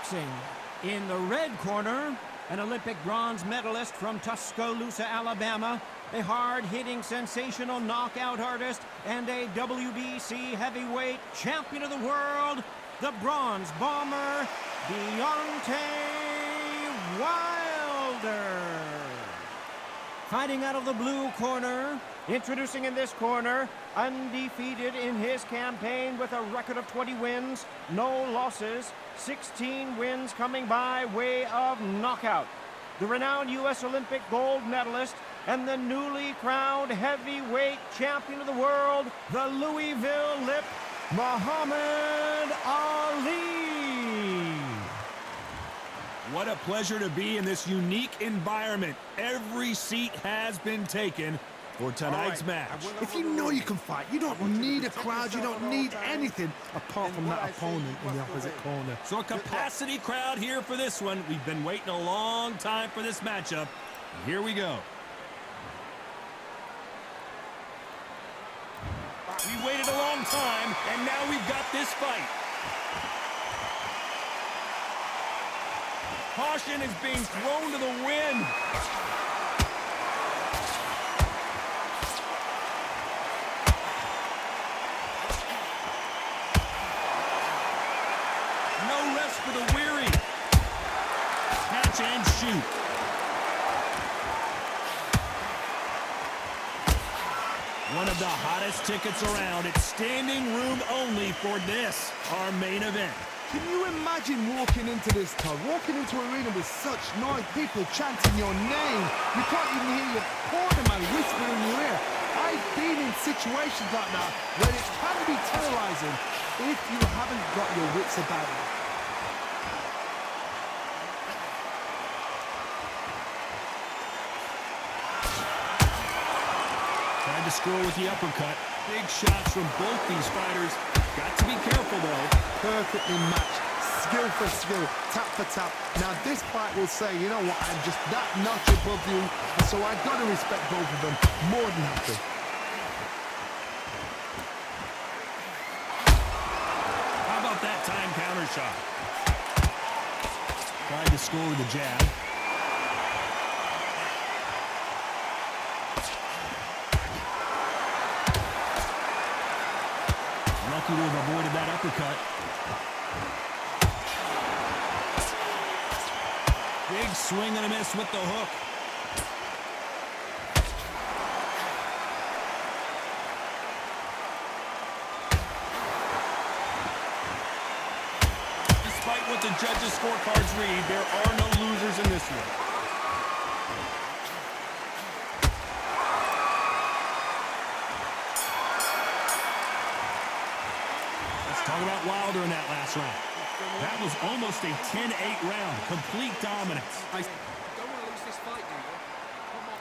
boxing. In the red corner, an Olympic bronze medalist from Tuscaloosa, Alabama, a hard-hitting, sensational knockout artist, and a WBC heavyweight champion of the world, the bronze bomber, Deontay Wilder. Fighting out of the blue corner, introducing in this corner, undefeated in his campaign with a record of 20 wins, no losses, 16 wins coming by way of knockout. The renowned U.S. Olympic gold medalist and the newly crowned heavyweight champion of the world, the Louisville Lip, Muhammad Ali. What a pleasure to be in this unique environment. Every seat has been taken for tonight's match. If you know you can fight, you don't need a crowd, you don't need anything apart from that opponent in the opposite corner. So a capacity crowd here for this one. We've been waiting a long time for this matchup. Here we go. We waited a long time, and now we've got this fight. Caution is being thrown to the wind. No rest for the weary. Catch and shoot. One of the hottest tickets around. It's standing room only for this, our main event. Can you imagine walking into this, Todd? Walking into an arena with such noise, people chanting your name. You can't even hear your cornerman whisper in your ear. I've been in situations like that where it can be terrorizing if you haven't got your wits about you. Tried to score with the uppercut. Big shots from both these fighters. Got to be careful, though. Perfectly matched. Skill for skill. Tap for tap. Now, this fight will say, you know what, I'm just that notch above you, so I've got to respect both of them. More than happy. How about that time counter shot? Tried to score with a jab. Lucky to have avoided that uppercut. Big swing and a miss with the hook. Despite what the judges' scorecards read, there are no losers in this one. Talk about Wilder in that last round. That was almost a 10-8 round. Complete dominance. Don't want to lose this fight, do you? Come on.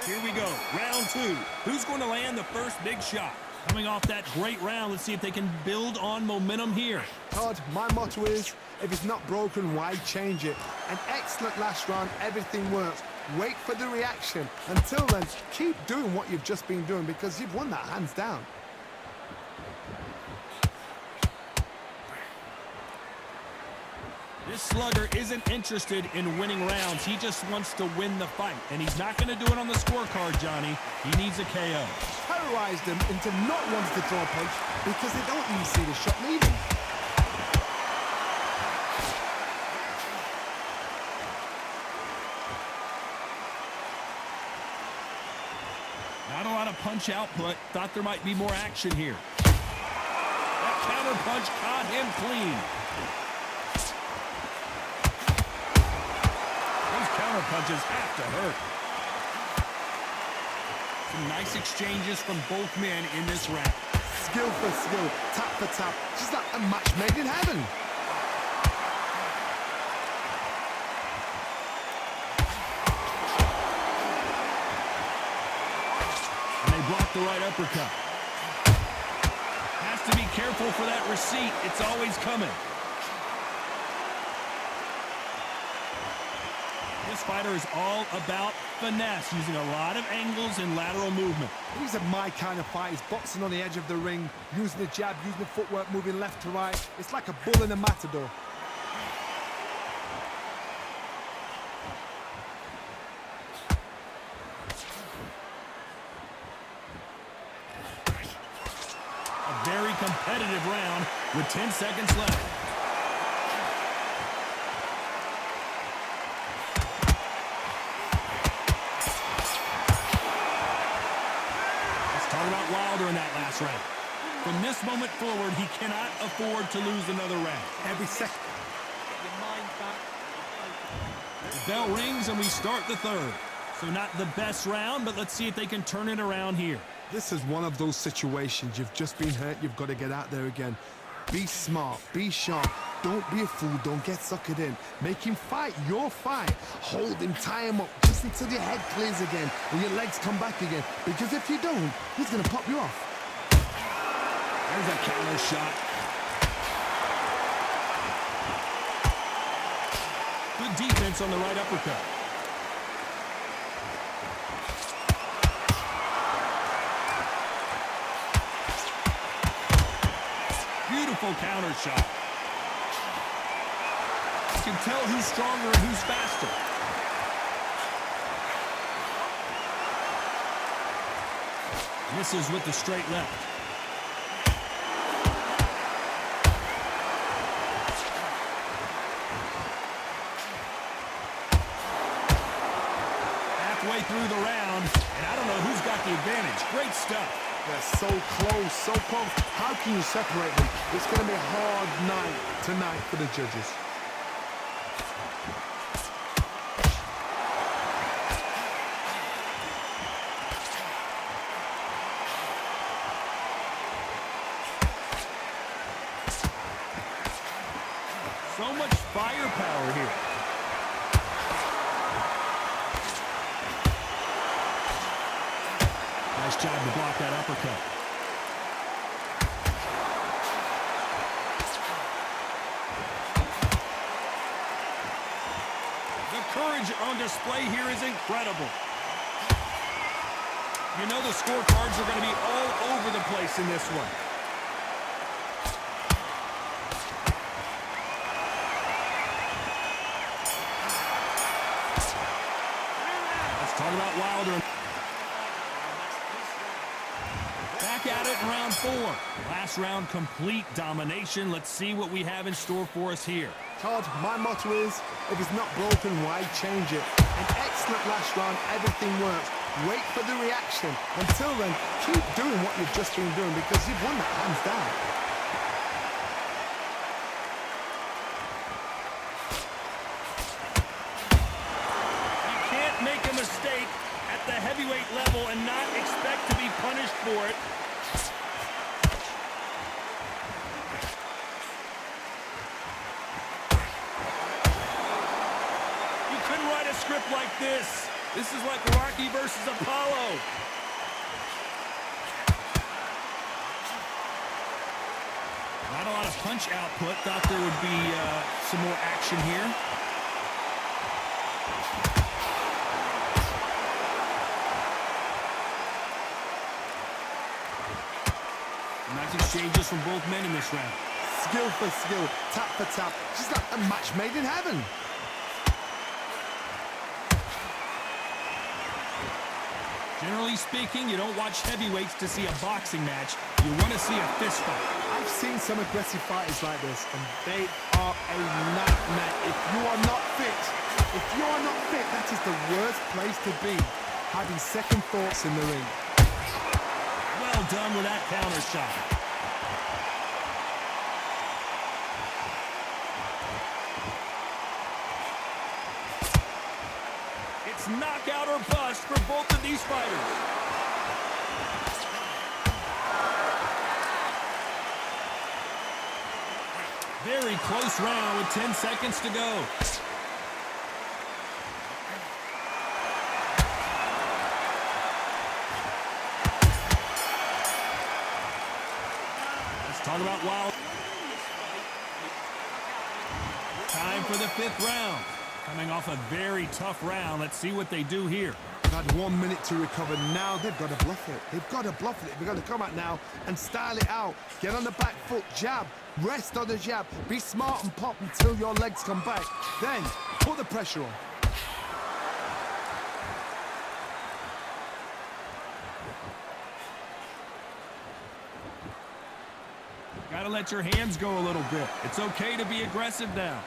Here we go. Round two. Who's going to land the first big shot? Coming off that great round, let's see if they can build on momentum here. Todd, my motto is, if it's not broken, why change it? An excellent last round. Everything works. Wait for the reaction. Until then, keep doing what you've just been doing because you've won that hands down. This slugger isn't interested in winning rounds. He just wants to win the fight. And he's not going to do it on the scorecard, Johnny. He needs a KO. Terrorize them into not wanting to throw a punch because they don't even see the shot leaving. Not a lot of punch output. Thought there might be more action here. That counter punch caught him clean. Counter punches have to hurt. Some nice exchanges from both men in this round. Skill for skill, tap for tap, just like a match made in heaven. And they blocked the right uppercut. Has to be careful for that receipt. It's always coming. This fighter is all about finesse, using a lot of angles and lateral movement. These are my kind of fighters, boxing on the edge of the ring, using the jab, using the footwork, moving left to right. It's like a bull in a matador. competitive round with 10 seconds left. Let's talk about Wilder in that last round. From this moment forward, he cannot afford to lose another round. Every second. Your mind back. The bell rings and we start the third. So not the best round, but let's see if they can turn it around here. This is one of those situations. You've just been hurt. You've got to get out there again. Be smart. Be sharp. Don't be a fool. Don't get suckered in. Make him fight your fight. Hold him. Tie him up just until your head clears again and your legs come back again. Because if you don't, he's going to pop you off. There's a counter shot. Good defense on the right uppercut. Beautiful counter shot. You can tell who's stronger and who's faster. Misses with the straight left. Halfway through the round, and I don't know who's got the advantage. Great stuff. They're so close, so close. How can you separate them? It's going to be a hard night tonight for the judges. So much firepower here. Nice job to block that uppercut. The courage on display here is incredible. You know the scorecards are going to be all over the place in this one. Let's talk about Wilder. Back at it in round 4. Last round, complete domination. Let's see what we have in store for us here. Todd, my motto is, if it's not broken, why change it? An excellent last round, everything works. Wait for the reaction. Until then, keep doing what you've just been doing because you've won that hands down. You can't make a mistake at the heavyweight level and not expect to be punished for it. You couldn't write a script like this. This is like Rocky versus Apollo. Not a lot of punch output. Thought there would be some more action here. Nice exchanges from both men in this round. Skill for skill, tap for tap, just like a match made in heaven. Generally speaking, you don't watch heavyweights to see a boxing match. You want to see a fist fight. I've seen some aggressive fighters like this, and they are a nightmare. If you are not fit, that is the worst place to be, having second thoughts in the ring. Well done with that counter shot. It's knockout or bust for both of these fighters. Very close round with 10 seconds to go. Let's talk about Wilder. Time for the 5th round. Coming off a very tough round. Let's see what they do here. They've had 1 minute to recover. Now they've got to bluff it. They've got to bluff it. They've got to come out now and style it out. Get on the back foot, jab. Rest on the jab. Be smart and pop until your legs come back. Then put the pressure on. Gotta let your hands go a little bit. It's okay to be aggressive now.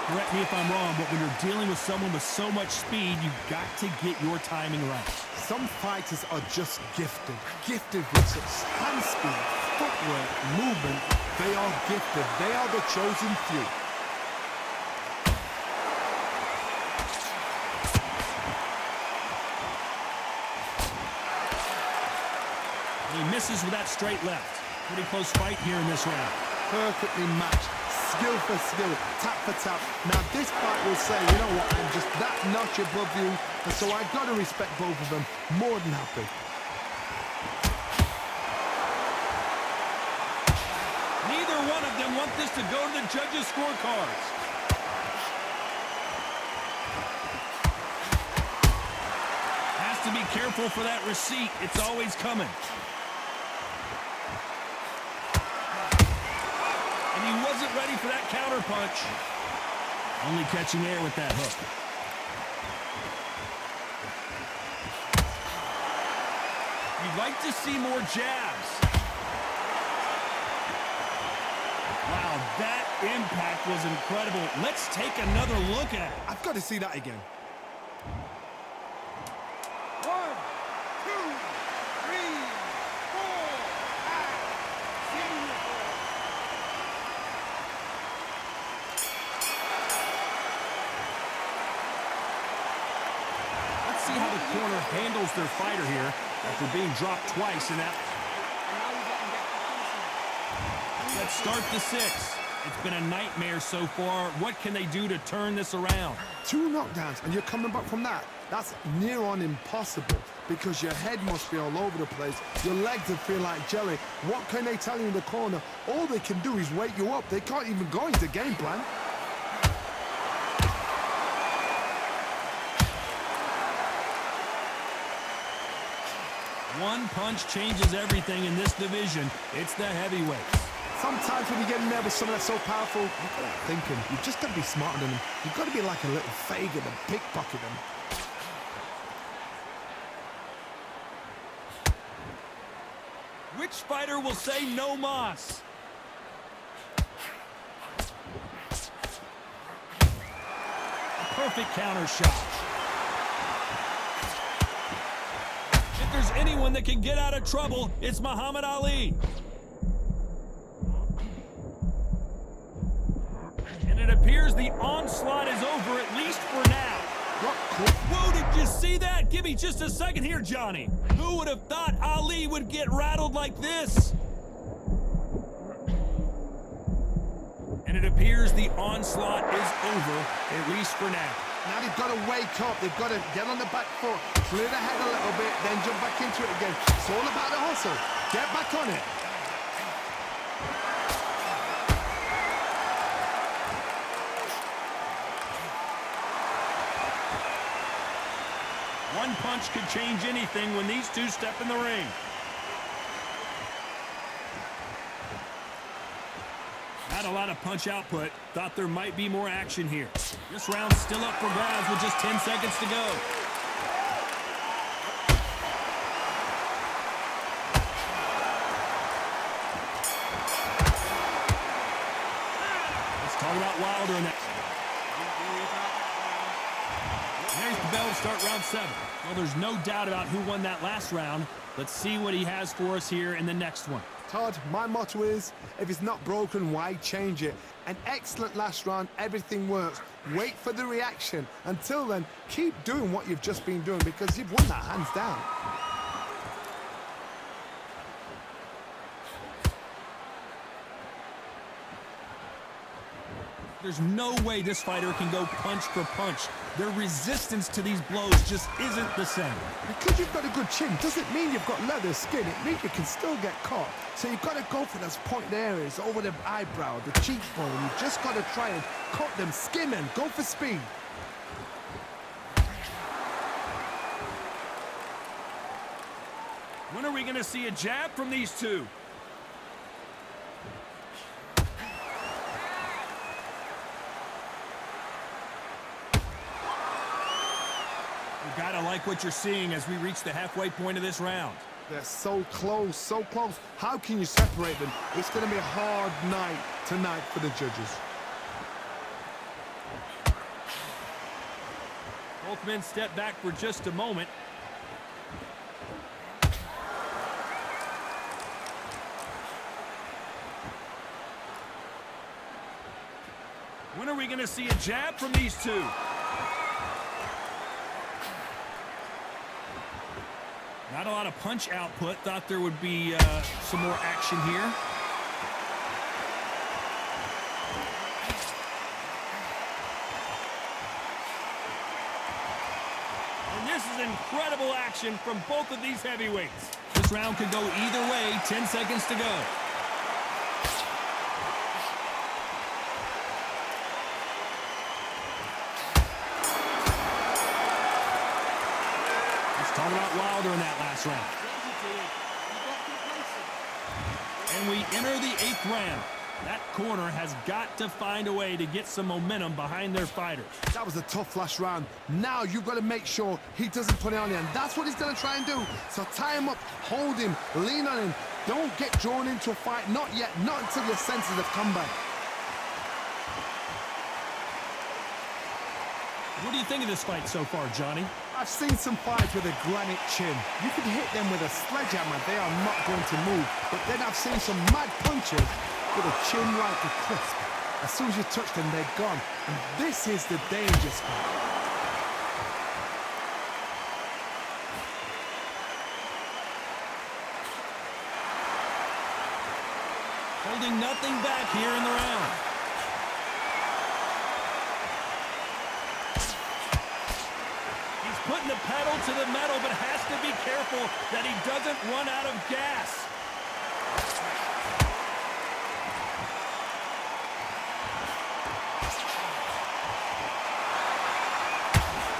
Correct me if I'm wrong, but when you're dealing with someone with so much speed, you've got to get your timing right. Some fighters are just gifted. Gifted with such hand speed, footwork, movement. They are gifted. They are the chosen few. He misses with that straight left. Pretty close fight here in this round. Perfectly matched. Skill for skill, tap for tap. Now this fight will say, you know what, I'm just that notch above you, and so I got to respect both of them. More than happy. Neither one of them want this to go to the judges' scorecards. Has to be careful for that receipt. It's always coming. He wasn't ready for that counter punch. Only catching air with that hook. You'd like to see more jabs. Wow, that impact was incredible. Let's take another look at it. I've got to see that again. 1, 2, 3, 4, 5, 6. See how the corner handles their fighter here after being dropped twice in that. Let's start the 6th. It's been a nightmare so far. What can they do to turn this around? 2 knockdowns and you're coming back from that. That's near on impossible because your head must be all over the place. Your legs will feel like jelly. What can they tell you in the corner? All they can do is wake you up. They can't even go into game plan. One punch changes everything in this division. It's the heavyweights. Sometimes when you get in there with someone that's so powerful, look at that thinking. You've just got to be smarter than them. You've got to be like a little faggot and pickpocket them. Which fighter will say no mas? A perfect counter shot. If there's anyone that can get out of trouble, it's Muhammad Ali. And it appears the onslaught is over, at least for now. Whoa, did you see that? Give me just a second here, Johnny. Who would have thought Ali would get rattled like this? And it appears the onslaught is over, at least for now. Now they've got to wake up. They've got to get on the back foot, clear the head a little bit, then jump back into it again. It's all about the hustle. Get back on it. One punch could change anything when these two step in the ring. Not a lot of punch output. Thought there might be more action here. This round's still up for grabs with just 10 seconds to go. Let's talk about Wilder in that. There's the bell to start round 7. Well, there's no doubt about who won that last round. Let's see what he has for us here in the next one. Todd, my motto is, if it's not broken, why change it? An excellent last round, everything works. Wait for the reaction. Until then, keep doing what you've just been doing because you've won that hands down. There's no way this fighter can go punch for punch. Their resistance to these blows just isn't the same. Because you've got a good chin doesn't mean you've got leather skin. It means you can still get caught. So you've got to go for those pointed areas over the eyebrow, the cheekbone. You've just got to try and cut them, skim them, go for speed. When are we going to see a jab from these two? You gotta like what you're seeing as we reach the halfway point of this round. They're so close, so close. How can you separate them? It's going to be a hard night tonight for the judges. Both men step back for just a moment. When are we going to see a jab from these two? Not a lot of punch output. Thought there would be some more action here. And this is incredible action from both of these heavyweights. This round could go either way. 10 seconds to go. Talking about Wilder in that last round. And we enter the 8th round. That corner has got to find a way to get some momentum behind their fighters. That was a tough last round. Now you've got to make sure he doesn't put it on you, and that's what he's going to try and do. So tie him up, hold him, lean on him. Don't get drawn into a fight. Not yet. Not until your senses have come back. What do you think of this fight so far, Johnny? I've seen some fights with a granite chin. You can hit them with a sledgehammer, they are not going to move. But then I've seen some mad punches with a chin like a crisp. As soon as you touch them, they're gone. And this is the danger spot. Holding nothing back here in the round. Putting the pedal to the metal, but has to be careful that he doesn't run out of gas.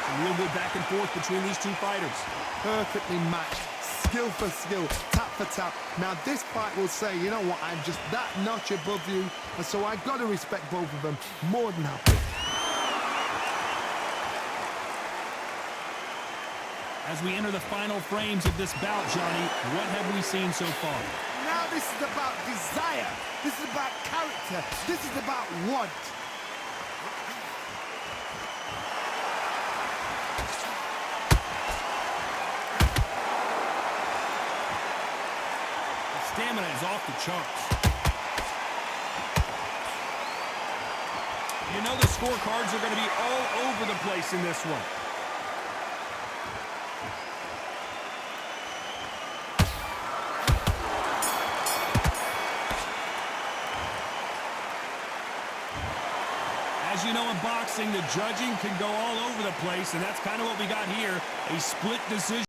Some real good back and forth between these two fighters. Perfectly matched, skill for skill, tap for tap. Now this fight will say, you know what, I'm just that notch above you, and so I've got to respect both of them more than happy. As we enter the final frames of this bout, Johnny, what have we seen so far? Now this is about desire. This is about character. This is about want. The stamina is off the charts. You know the scorecards are going to be all over the place in this one. As you know, in boxing, the judging can go all over the place, and that's kind of what we got here, a split decision.